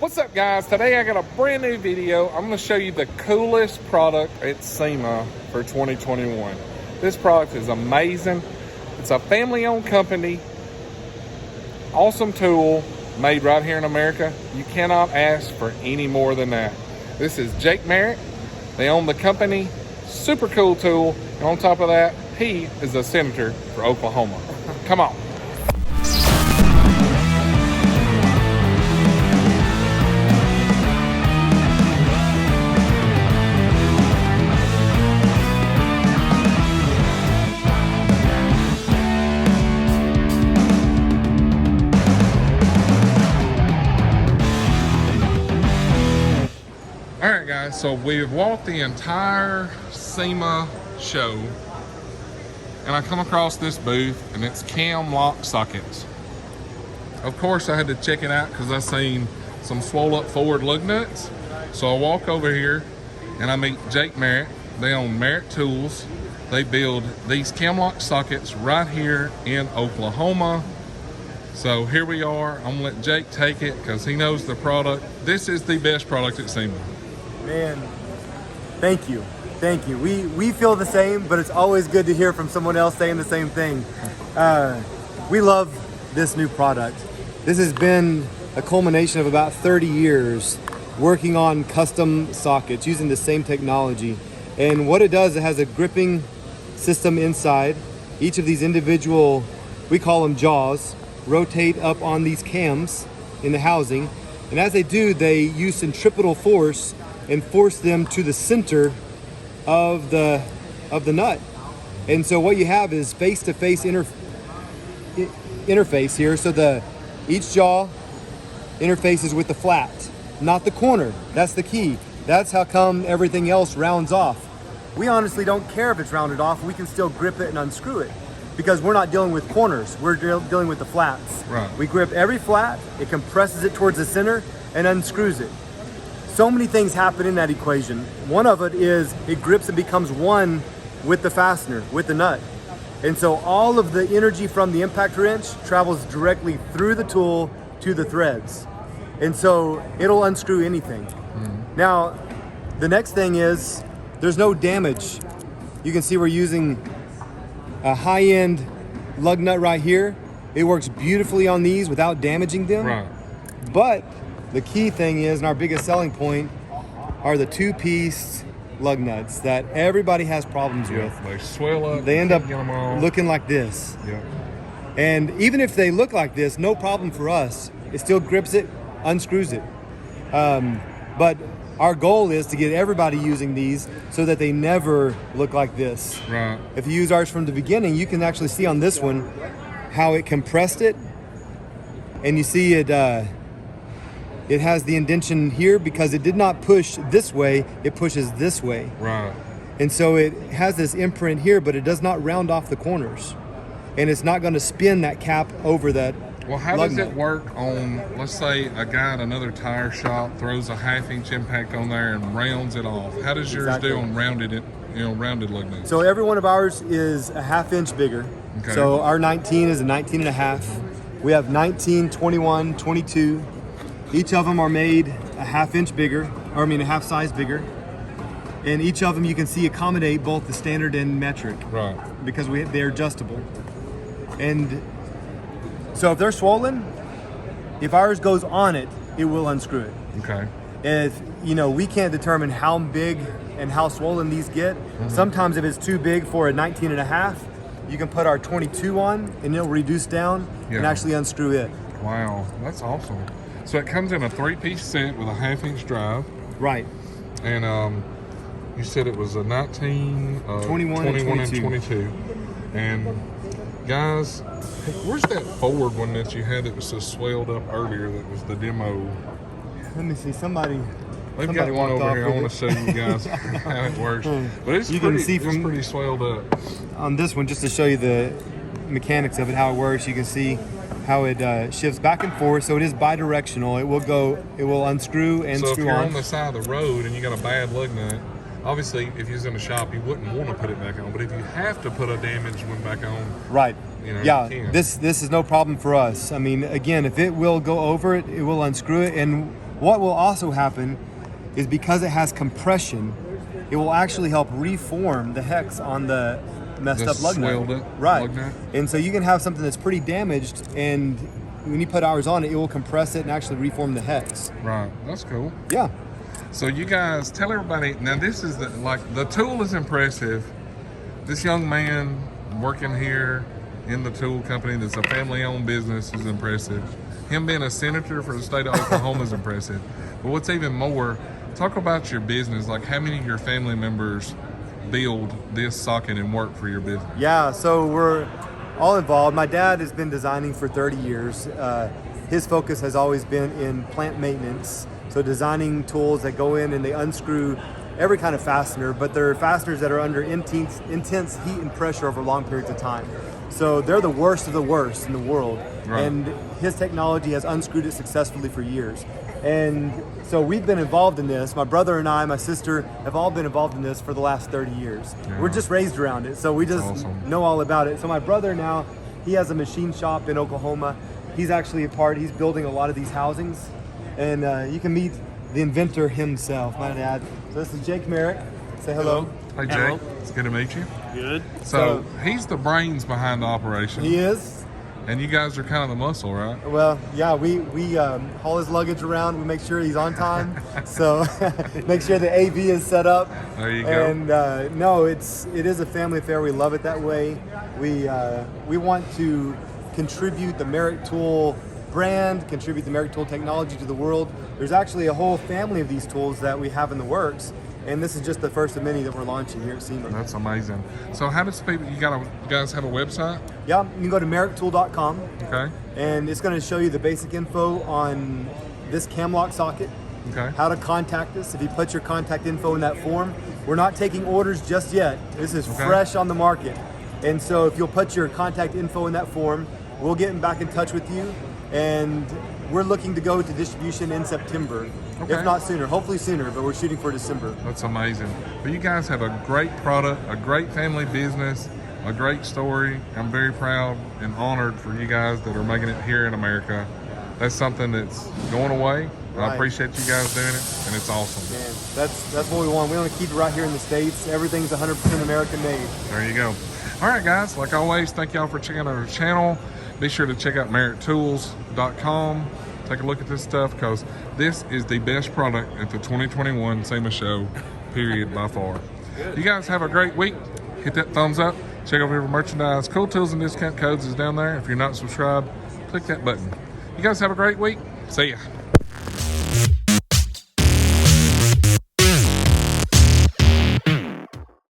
What's up, guys? Today I got a brand new video. I'm going to show you the coolest product at Sema for 2021. This product is amazing. It's a family-owned company. Awesome tool made right here in America. You cannot ask for any more than that. This is Jake Merrick. They own the company. Super cool tool. And on top of that, he is a senator for Oklahoma. Come on. All right, guys, so we've walked the entire Sema show, and I come across this booth, and it's cam lock sockets. Of course, I had to check it out because I seen some swole up forward lug nuts. So I walk over here, and I meet Jake Merrick. They own Merrick Tools. They build these cam lock sockets right here in Oklahoma. So here we are. I'm gonna let Jake take it because he knows the product. This is the best product at Sema. Man, thank you. Thank you. We feel the same, but it's always good to hear from someone else saying the same thing. We love this new product. This has been a culmination of about 30 years working on custom sockets using the same technology. And what it does, it has a gripping system inside. Each of these individual, we call them jaws, rotate up on these cams in the housing. And as they do, they use centripetal force and force them to the center of the nut. And so what you have is face-to-face interface here. So each jaw interfaces with the flat, not the corner. That's the key. That's how come everything else rounds off. We honestly don't care if it's rounded off. We can still grip it and unscrew it because we're not dealing with corners. We're dealing with the flats. Right. We grip every flat, it compresses it towards the center and unscrews it. So many things happen in that equation. One of it is it grips and becomes one with the fastener, with the nut. And so all of the energy from the impact wrench travels directly through the tool to the threads. And so it'll unscrew anything. Now, the next thing is there's no damage. You can see we're using a high-end lug nut right here. It works beautifully on these without damaging them. Right. But the key thing is, and our biggest selling point, are the two-piece lug nuts that everybody has problems with. They swell up. They end up get 'em off. looking like this. Yeah. And even if they look like this, no problem for us. It still grips it, unscrews it. But our goal is to get everybody using these so that they never look like this. Right. If you use ours from the beginning, you can actually see on this one how it compressed it. And you see it has the indentation here because it did not push this way, it pushes this way. Right. And so it has this imprint here, but it does not round off the corners. And it's not going to spin that cap over that. Well, how lug does nut. it work on, let's say a guy at another tire shop throws a 1/2 inch impact on there and rounds it off? How does yours Exactly. do on rounded lug nuts? So every one of ours is a 1/2 inch bigger. Okay. So our 19 is a 19 and a half. We have 19, 21, 22. Each of them are made a 1/2 inch bigger, or a half size bigger. And each of them you can see accommodate both the standard and metric. Right. Because they're adjustable. And so if they're swollen, if ours goes on it, it will unscrew it. Okay. If we can't determine how big and how swollen these get. Sometimes if it's too big for a 19 and a half, you can put our 22 on and it'll reduce down and actually unscrew it. Wow, that's awesome. So it comes in a 3-piece set with a 1/2 inch drive. Right. And you said it was a 19, 21 and 22. And guys, where's that forward one that you had that was so swelled up earlier that was the demo? Let me see, somebody They've got one walked over off here. I with want it. to show you guys how it works. But it's You pretty, can see it's from- pretty swelled up. On this one, just to show you the mechanics of it, how it works, you can see how it shifts back and forth. So it is bi-directional. It will unscrew and So if screw you're on. on the side of the road and you got a bad lug nut, obviously if you was in a shop you wouldn't want to put it back on. But if you have to put a damaged one back on, Right. you know, Yeah, you can. this is no problem for us. I mean, again, if it will go over it, it will unscrew it. And What will also happen is because it has compression, it will actually help reform the hex on the messed up lug nut. Right. Lug nut. And so you can have something that's pretty damaged, and when you put ours on it, it will compress it and actually reform the hex. Right. That's cool. Yeah. So you guys tell everybody, now this is the tool is impressive. This young man working here in the tool company that's a family-owned business is impressive. Him being a senator for the state of Oklahoma is impressive. But what's even more, talk about your business, like how many of your family members build this socket and work for your business? Yeah, so we're all involved. My dad has been designing for 30 years. His focus has always been in plant maintenance. So designing tools that go in and they unscrew every kind of fastener, but they're fasteners that are under intense heat and pressure over long periods of time. So they're the worst of the worst in the world. Right. And his technology has unscrewed it successfully for years. And so we've been involved in this. My brother and I, my sister, have all been involved in this for the last 30 years. Yeah. We're just raised around it, so we just know all about it. So my brother now, he has a machine shop in Oklahoma. He's actually he's building a lot of these housings. And you can meet the inventor himself, my dad. So this is Jake Merrick. Say hello. Hey Jake, Hello. It's good to meet you. Good. So he's the brains behind the operation. He is. And you guys are kind of the muscle, right? Well, yeah, we haul his luggage around. We make sure he's on time. So make sure the AV is set up. There you go. And no, it is a family affair. We love it that way. We want to contribute the Merrick Tool brand, contribute the Merrick Tool technology to the world. There's actually a whole family of these tools that we have in the works, and this is just the first of many that we're launching here at Sema. That's amazing. So how does people, you guys have a website? Yeah, you can go to merricktool.com, Okay. and it's going to show you the basic info on this cam lock socket, Okay. how to contact us. If you put your contact info in that form, we're not taking orders just yet. This is fresh on the market. And so if you'll put your contact info in that form, we'll get back in touch with you. And we're looking to go to distribution in September, if not sooner. Hopefully sooner, but we're shooting for December. That's amazing. But you guys have a great product, a great family business, a great story. I'm very proud and honored for you guys that are making it here in America. That's something that's going away. Right. I appreciate you guys doing it, and it's awesome. Man, that's what we want. We want to keep it right here in the States. Everything's 100% American made. There you go. All right, guys. Like always, thank y'all for checking out our channel. Be sure to check out merricktools.com. Take a look at this stuff, because this is the best product at the 2021 Sema show, period, by far. You guys have a great week. Hit that thumbs up. Check out our merchandise. Cool Tools and discount codes is down there. If you're not subscribed, click that button. You guys have a great week. See ya.